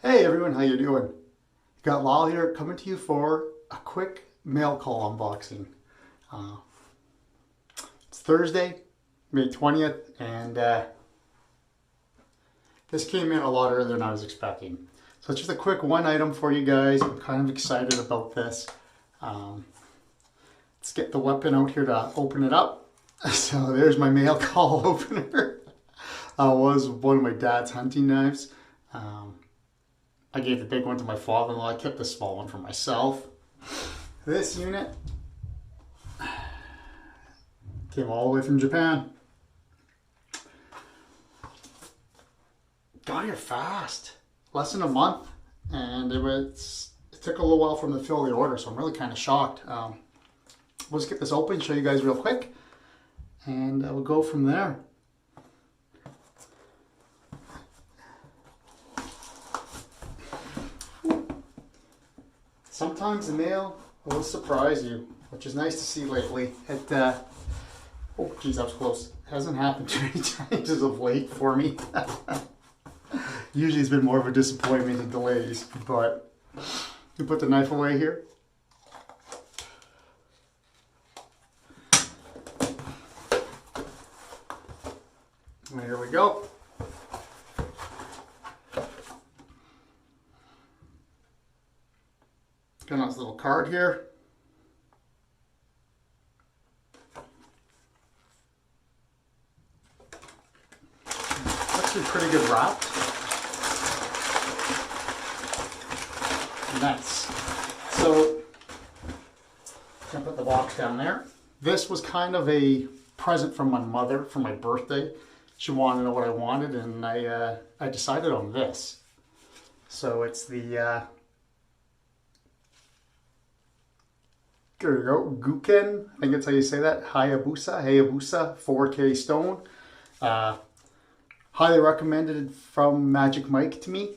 Hey everyone, how you doing? Got Lal here coming to you for a quick mail call unboxing. Uh, it's Thursday, May 20th, and this came in a lot earlier than I was expecting. So it's just a quick one item for you guys. I'm kind of excited about this. Um, let's get the weapon out here to open it up. So there's my mail call opener. Was one of my dad's hunting knives. I gave the big one to my father-in-law. I kept the small one for myself. This unit came all the way from Japan. Got here fast. Less than a month. And it took a little while for them to fill the order, so I'm really kind of shocked. We'll just get this open, show you guys real quick, and we'll go from there. Sometimes the mail will surprise you, which is nice to see lately. Oh geez, that was close. It hasn't happened too many times as of late for me. Usually it's been more of a disappointment and delays, but you put the knife away here. And here we go. Got a nice little card here. Actually pretty good wrapped. Nice. So, I'm gonna put the box down there. This was kind of a present from my mother for my birthday. She wanted to know what I wanted, and I decided on this. So it's the there you go, Guken, I think that's how you say that, Hayabusa 4K stone. Highly recommended from Magic Mike to me.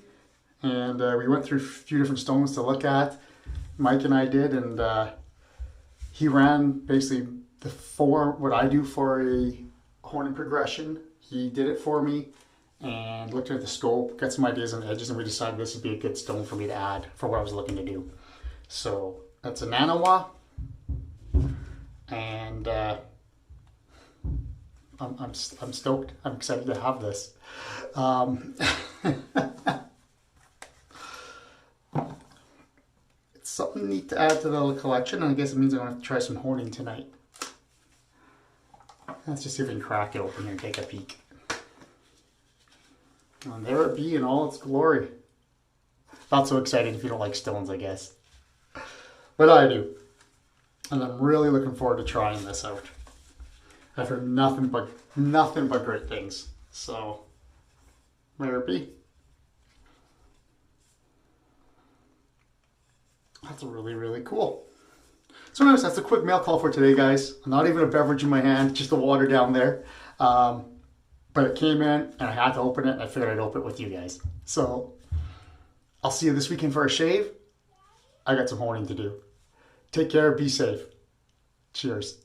And we went through a few different stones to look at. Mike and I did, and he ran basically what I do for a horn and progression. He did it for me and looked at the scope, got some ideas on the edges, and we decided this would be a good stone for me to add for what I was looking to do. So that's a Nanawa. And I'm stoked. I'm excited to have this. It's something neat to add to the little collection, and I guess it means I'm going to have to try some honing tonight. Let's just see if we can crack it open here and take a peek. And there it be in all its glory. Not so exciting if you don't like stones, I guess. But I do. And I'm really looking forward to trying this out. I've heard nothing but great things. So, there it be. That's really, really cool. So anyways, that's a quick mail call for today, guys. Not even a beverage in my hand, just the water down there. But it came in, and I had to open it, and I figured I'd open it with you guys. So, I'll see you this weekend for a shave. I got some honing to do. Take care, be safe. Cheers.